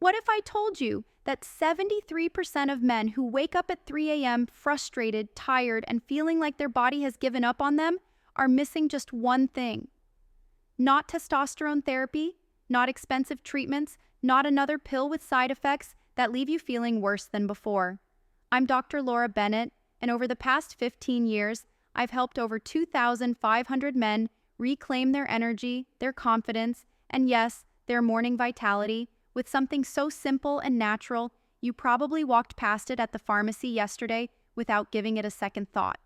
What if I told you that 73% of men who wake up at 3 a.m. frustrated, tired, and feeling like their body has given up on them are missing just one thing? Not testosterone therapy, not expensive treatments, not another pill with side effects that leave you feeling worse than before. I'm Dr. Laura Bennett, and over the past 15 years, I've helped over 2,500 men reclaim their energy, their confidence, and yes, their morning vitality with something so simple and natural you probably walked past it at the pharmacy yesterday without giving it a second thought.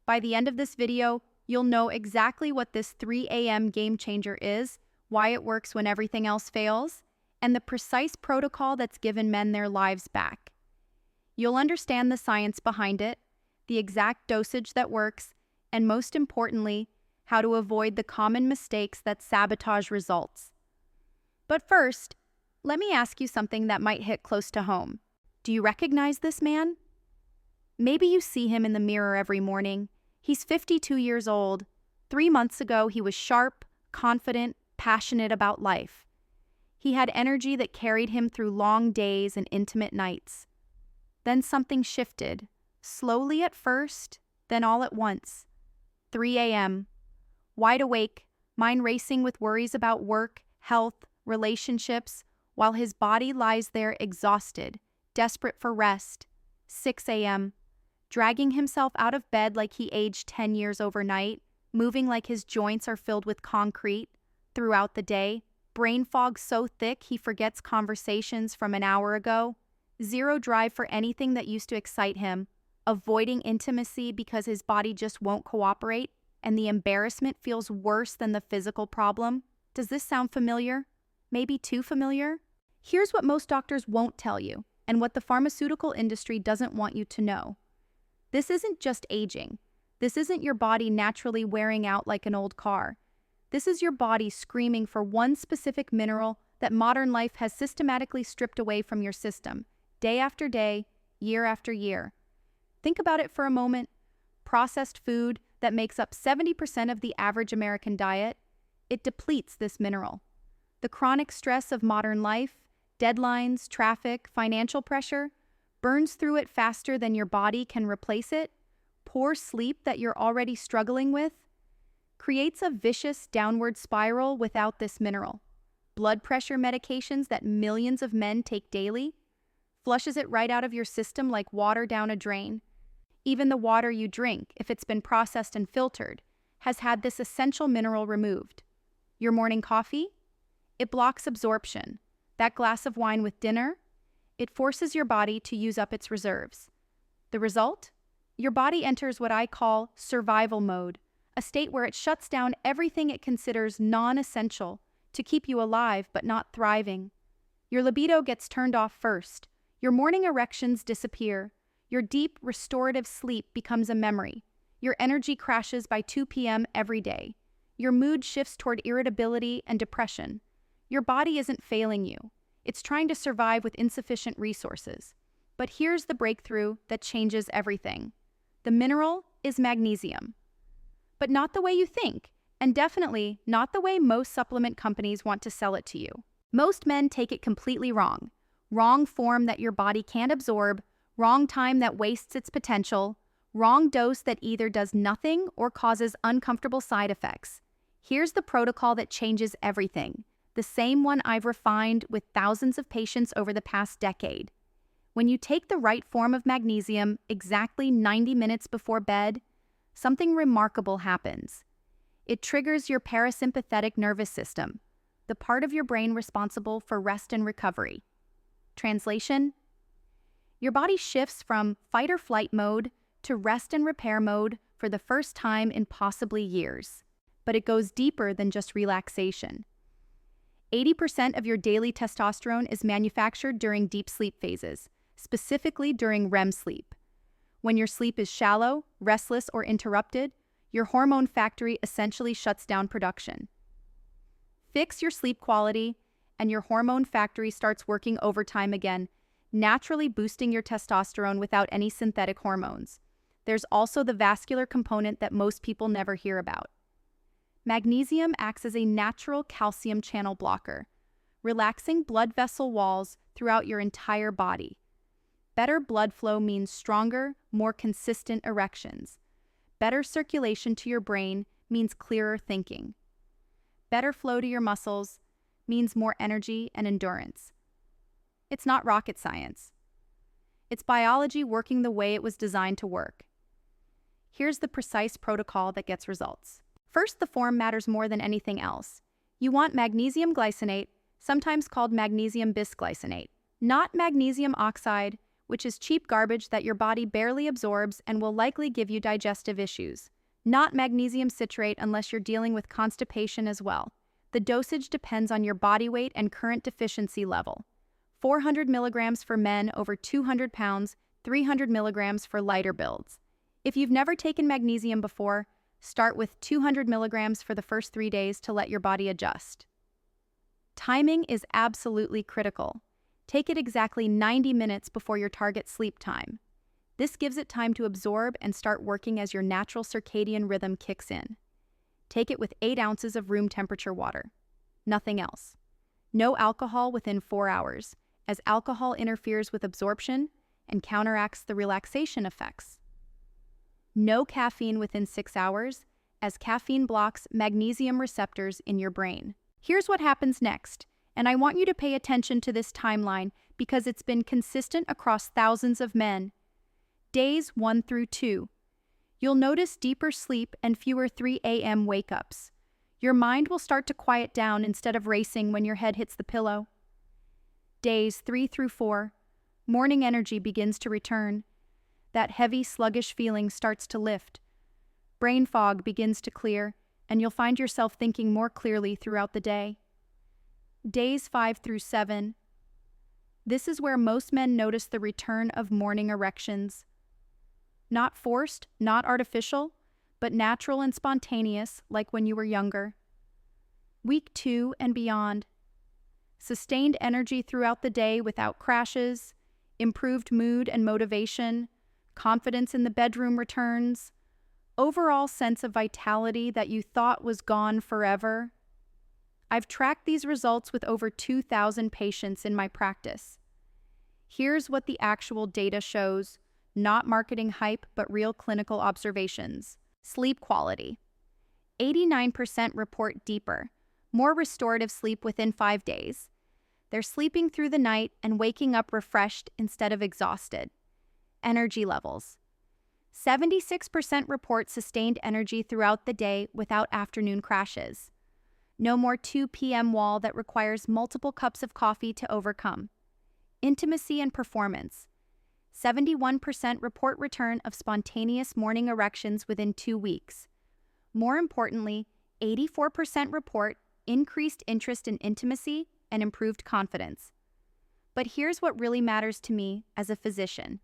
By the end of this video, you'll know exactly what this 3 a.m. game changer is, why it works when everything else fails, and the precise protocol that's given men their lives back. You'll understand the science behind it, the exact dosage that works, and most importantly, how to avoid the common mistakes that sabotage results. But first, let me ask you something that might hit close to home. Do you recognize this man? Maybe you see him in the mirror every morning. He's 52 years old. 3 months ago, he was sharp, confident, passionate about life. He had energy that carried him through long days and intimate nights. Then something shifted, slowly at first, then all at once. 3 a.m. Wide awake, mind racing with worries about work, health, relationships, while his body lies there exhausted, desperate for rest. 6 a.m. Dragging himself out of bed like he aged 10 years overnight, moving like his joints are filled with concrete. Throughout the day, brain fog so thick he forgets conversations from an hour ago. Zero drive for anything that used to excite him. Avoiding intimacy because his body just won't cooperate, and the embarrassment feels worse than the physical problem. Does this sound familiar? Maybe too familiar? Here's what most doctors won't tell you, and what the pharmaceutical industry doesn't want you to know. This isn't just aging. This isn't your body naturally wearing out like an old car. This is your body screaming for one specific mineral that modern life has systematically stripped away from your system, day after day, year after year. Think about it for a moment. Processed food that makes up 70% of the average American diet, it depletes this mineral. The chronic stress of modern life, deadlines, traffic, financial pressure, burns through it faster than your body can replace it. Poor sleep that you're already struggling with creates a vicious downward spiral without this mineral. Blood pressure medications that millions of men take daily flushes it right out of your system like water down a drain. Even the water you drink, if it's been processed and filtered, has had this essential mineral removed. Your morning coffee? It blocks absorption. That glass of wine with dinner? It forces your body to use up its reserves. The result? Your body enters what I call survival mode, a state where it shuts down everything it considers non-essential to keep you alive but not thriving. Your libido gets turned off first. Your morning erections disappear. Your deep, restorative sleep becomes a memory. Your energy crashes by 2 p.m. every day. Your mood shifts toward irritability and depression. Your body isn't failing you. It's trying to survive with insufficient resources. But here's the breakthrough that changes everything. The mineral is magnesium. But not the way you think, and definitely not the way most supplement companies want to sell it to you. Most men take it completely wrong. Wrong form that your body can't absorb, wrong time that wastes its potential, wrong dose that either does nothing or causes uncomfortable side effects. Here's the protocol that changes everything. The same one I've refined with thousands of patients over the past decade. When you take the right form of magnesium exactly 90 minutes before bed, something remarkable happens. It triggers your parasympathetic nervous system, the part of your brain responsible for rest and recovery. Translation? Your body shifts from fight or flight mode to rest and repair mode for the first time in possibly years. But it goes deeper than just relaxation. 80% of your daily testosterone is manufactured during deep sleep phases, specifically during REM sleep. When your sleep is shallow, restless, or interrupted, your hormone factory essentially shuts down production. Fix your sleep quality, and your hormone factory starts working overtime again, naturally boosting your testosterone without any synthetic hormones. There's also the vascular component that most people never hear about. Magnesium acts as a natural calcium channel blocker, relaxing blood vessel walls throughout your entire body. Better blood flow means stronger, more consistent erections. Better circulation to your brain means clearer thinking. Better flow to your muscles means more energy and endurance. It's not rocket science. It's biology working the way it was designed to work. Here's the precise protocol that gets results. First, the form matters more than anything else. You want magnesium glycinate, sometimes called magnesium bisglycinate, not magnesium oxide, which is cheap garbage that your body barely absorbs and will likely give you digestive issues. Not magnesium citrate unless you're dealing with constipation as well. The dosage depends on your body weight and current deficiency level. 400 milligrams for men over 200 pounds, 300 milligrams for lighter builds. If you've never taken magnesium before, start with 200 milligrams for the first 3 days to let your body adjust. Timing is absolutely critical. Take it exactly 90 minutes before your target sleep time. This gives it time to absorb and start working as your natural circadian rhythm kicks in. Take it with 8 ounces of room temperature water. Nothing else. No alcohol within 4 hours, as alcohol interferes with absorption and counteracts the relaxation effects. No caffeine within 6 hours, as caffeine blocks magnesium receptors in your brain. Here's what happens next, and I want you to pay attention to this timeline because it's been consistent across thousands of men. Days 1 through 2. You'll notice deeper sleep and fewer 3 a.m. wake-ups. Your mind will start to quiet down instead of racing when your head hits the pillow. Days 3 through 4. Morning energy begins to return. That heavy, sluggish feeling starts to lift. Brain fog begins to clear, and you'll find yourself thinking more clearly throughout the day. Days 5 through 7. This is where most men notice the return of morning erections. Not forced, not artificial, but natural and spontaneous, like when you were younger. Week 2 and beyond. Sustained energy throughout the day without crashes, improved mood and motivation, confidence in the bedroom returns, overall sense of vitality that you thought was gone forever. I've tracked these results with over 2,000 patients in my practice. Here's what the actual data shows, not marketing hype, but real clinical observations. Sleep quality. 89% report deeper, more restorative sleep within 5 days. They're sleeping through the night and waking up refreshed instead of exhausted. Energy levels. 76% report sustained energy throughout the day without afternoon crashes. No more 2 p.m. wall that requires multiple cups of coffee to overcome. Intimacy and performance. 71% report return of spontaneous morning erections within 2 weeks. More importantly, 84% report increased interest in intimacy and improved confidence. But here's what really matters to me as a physician.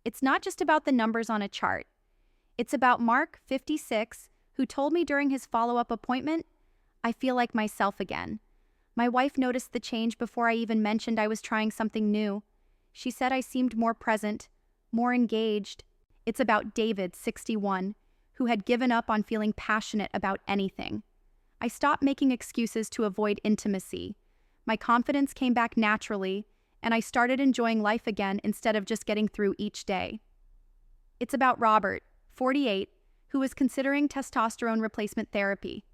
It's not just about the numbers on a chart. It's about Mark, 56, who told me during his follow-up appointment, "I feel like myself again." My wife noticed the change before I even mentioned I was trying something new. She said I seemed more present, more engaged. It's about David, 61, who had given up on feeling passionate about anything. I stopped making excuses to avoid intimacy. My confidence came back naturally, and I started enjoying life again instead of just getting through each day. It's about Robert, 48, who was considering testosterone replacement therapy.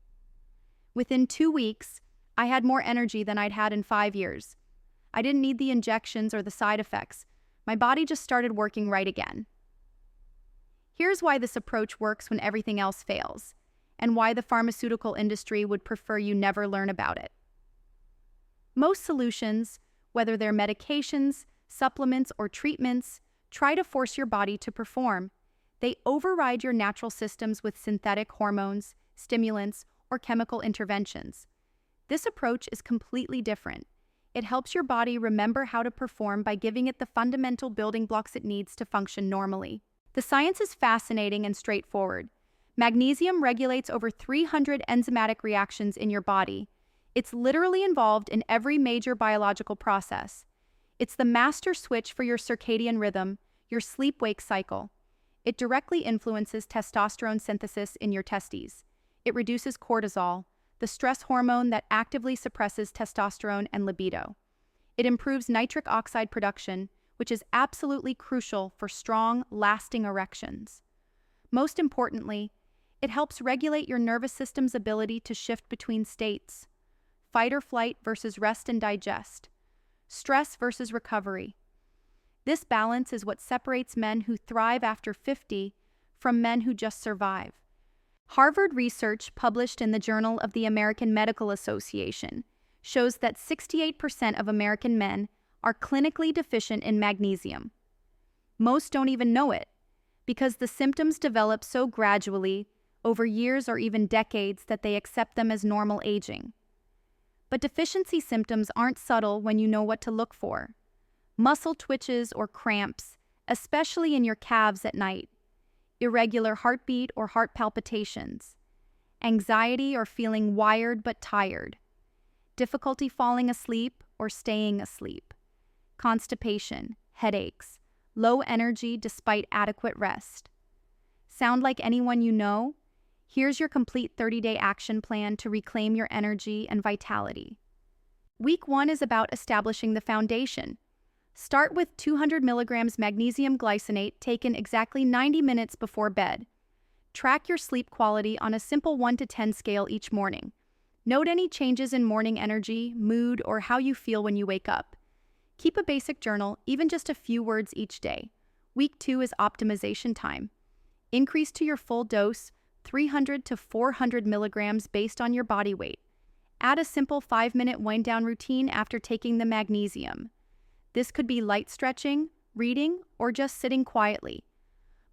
Within 2 weeks, I had more energy than I'd had in 5 years. I didn't need the injections or the side effects. My body just started working right again. Here's why this approach works when everything else fails, and why the pharmaceutical industry would prefer you never learn about it. Most solutions, whether they're medications, supplements, or treatments, try to force your body to perform. They override your natural systems with synthetic hormones, stimulants, or chemical interventions. This approach is completely different. It helps your body remember how to perform by giving it the fundamental building blocks it needs to function normally. The science is fascinating and straightforward. Magnesium regulates over 300 enzymatic reactions in your body. It's literally involved in every major biological process. It's the master switch for your circadian rhythm, your sleep-wake cycle. It directly influences testosterone synthesis in your testes. It reduces cortisol, the stress hormone that actively suppresses testosterone and libido. It improves nitric oxide production, which is absolutely crucial for strong, lasting erections. Most importantly, it helps regulate your nervous system's ability to shift between states: fight or flight versus rest and digest, stress versus recovery. This balance is what separates men who thrive after 50 from men who just survive. Harvard research published in the Journal of the American Medical Association shows that 68% of American men are clinically deficient in magnesium. Most don't even know it, because the symptoms develop so gradually, over years or even decades, that they accept them as normal aging. But deficiency symptoms aren't subtle when you know what to look for. Muscle twitches or cramps, especially in your calves at night, irregular heartbeat or heart palpitations, anxiety or feeling wired but tired, difficulty falling asleep or staying asleep, constipation, headaches, low energy despite adequate rest. Sound like anyone you know? Here's your complete 30-day action plan to reclaim your energy and vitality. Week 1 is about establishing the foundation. Start with 200 milligrams magnesium glycinate taken exactly 90 minutes before bed. Track your sleep quality on a simple 1 to 10 scale each morning. Note any changes in morning energy, mood, or how you feel when you wake up. Keep a basic journal, even just a few words each day. Week 2 is optimization time. Increase to your full dose, 300 to 400 milligrams based on your body weight. Add a simple 5-minute wind-down routine after taking the magnesium. This could be light stretching, reading, or just sitting quietly.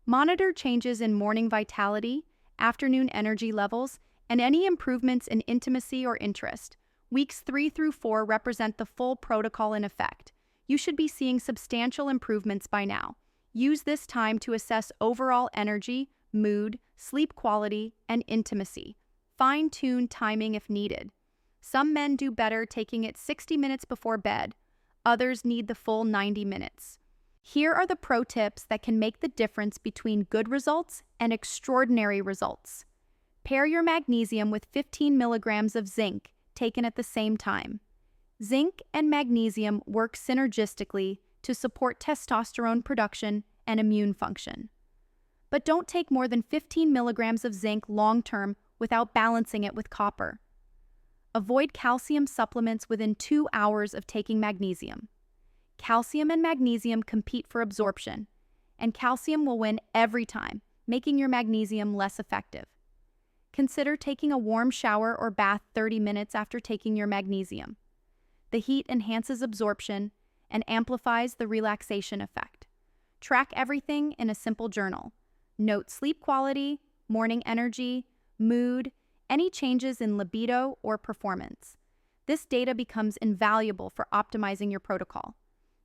Monitor changes in morning vitality, afternoon energy levels, and any improvements in intimacy or interest. Weeks 3 through 4 represent the full protocol in effect. You should be seeing substantial improvements by now. Use this time to assess overall energy, mood, sleep quality, and intimacy. Fine-tune timing if needed. Some men do better taking it 60 minutes before bed. Others need the full 90 minutes. Here are the pro tips that can make the difference between good results and extraordinary results. Pair your magnesium with 15 milligrams of zinc taken at the same time. Zinc and magnesium work synergistically to support testosterone production and immune function. But don't take more than 15 milligrams of zinc long-term without balancing it with copper. Avoid calcium supplements within 2 hours of taking magnesium. Calcium and magnesium compete for absorption, and calcium will win every time, making your magnesium less effective. Consider taking a warm shower or bath 30 minutes after taking your magnesium. The heat enhances absorption and amplifies the relaxation effect. Track everything in a simple journal. Note sleep quality, morning energy, mood, any changes in libido or performance. This data becomes invaluable for optimizing your protocol.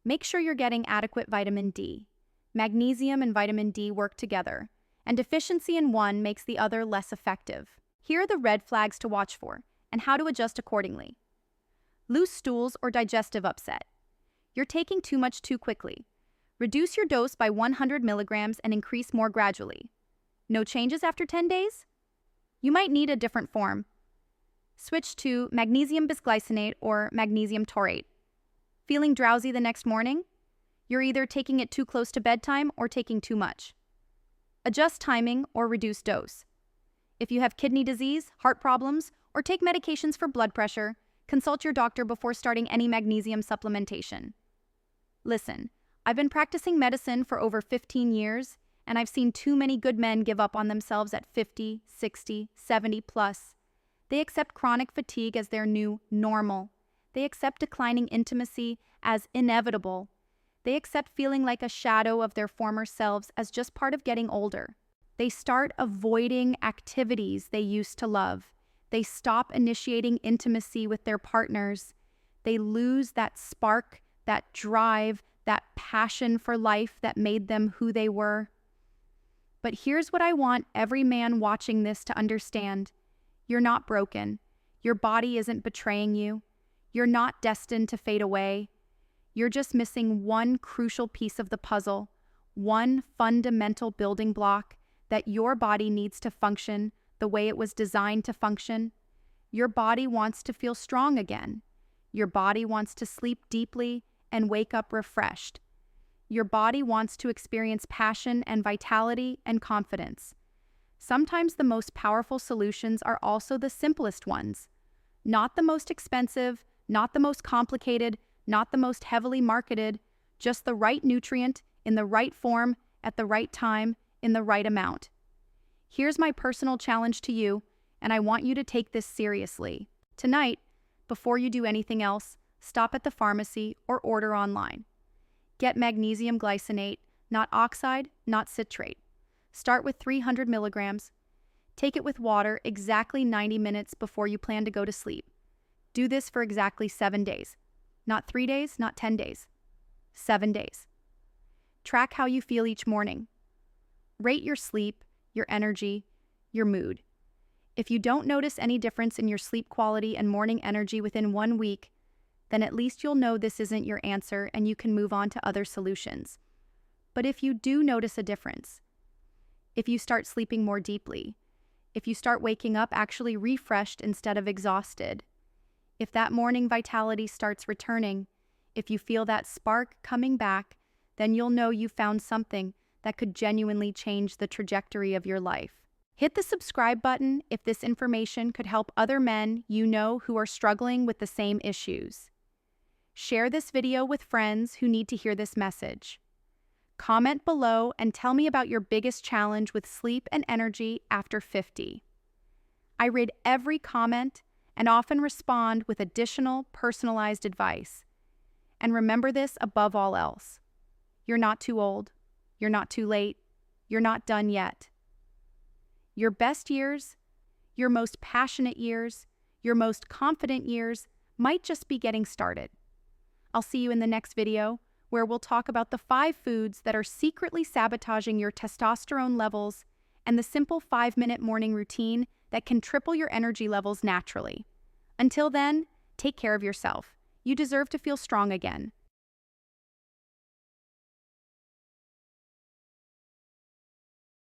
Make sure you're getting adequate vitamin D. Magnesium and vitamin D work together, and deficiency in one makes the other less effective. Here are the red flags to watch for, and how to adjust accordingly. Loose stools or digestive upset. You're taking too much too quickly. Reduce your dose by 100 milligrams and increase more gradually. No changes after 10 days? You might need a different form. Switch to magnesium bisglycinate or magnesium taurate. Feeling drowsy the next morning? You're either taking it too close to bedtime or taking too much. Adjust timing or reduce dose. If you have kidney disease, heart problems, or take medications for blood pressure, consult your doctor before starting any magnesium supplementation. Listen, I've been practicing medicine for over 15 years, and I've seen too many good men give up on themselves at 50, 60, 70 plus. They accept chronic fatigue as their new normal. They accept declining intimacy as inevitable. They accept feeling like a shadow of their former selves as just part of getting older. They start avoiding activities they used to love. They stop initiating intimacy with their partners. They lose that spark, that drive, that passion for life that made them who they were. But here's what I want every man watching this to understand. You're not broken. Your body isn't betraying you. You're not destined to fade away. You're just missing one crucial piece of the puzzle, one fundamental building block that your body needs to function the way it was designed to function. Your body wants to feel strong again. Your body wants to sleep deeply and wake up refreshed. Your body wants to experience passion and vitality and confidence. Sometimes the most powerful solutions are also the simplest ones. Not the most expensive, not the most complicated, not the most heavily marketed, just the right nutrient in the right form at the right time in the right amount. Here's my personal challenge to you, and I want you to take this seriously. Tonight, before you do anything else, stop at the pharmacy or order online. Get magnesium glycinate, not oxide, not citrate. Start with 300 milligrams. Take it with water exactly 90 minutes before you plan to go to sleep. Do this for exactly 7 days. Not 3 days, not 10 days. 7 days. Track how you feel each morning. Rate your sleep, your energy, your mood. If you don't notice any difference in your sleep quality and morning energy within 1 week, then at least you'll know this isn't your answer and you can move on to other solutions. But if you do notice a difference, if you start sleeping more deeply, if you start waking up actually refreshed instead of exhausted, if that morning vitality starts returning, if you feel that spark coming back, then you'll know you found something that could genuinely change the trajectory of your life. Hit the subscribe button if this information could help other men you know who are struggling with the same issues. Share this video with friends who need to hear this message. Comment below and tell me about your biggest challenge with sleep and energy after 50. I read every comment and often respond with additional personalized advice. And remember this above all else. You're not too old. You're not too late. You're not done yet. Your best years, your most passionate years, your most confident years might just be getting started. I'll see you in the next video, where we'll talk about the 5 foods that are secretly sabotaging your testosterone levels and the simple 5-minute morning routine that can triple your energy levels naturally. Until then, take care of yourself. You deserve to feel strong again.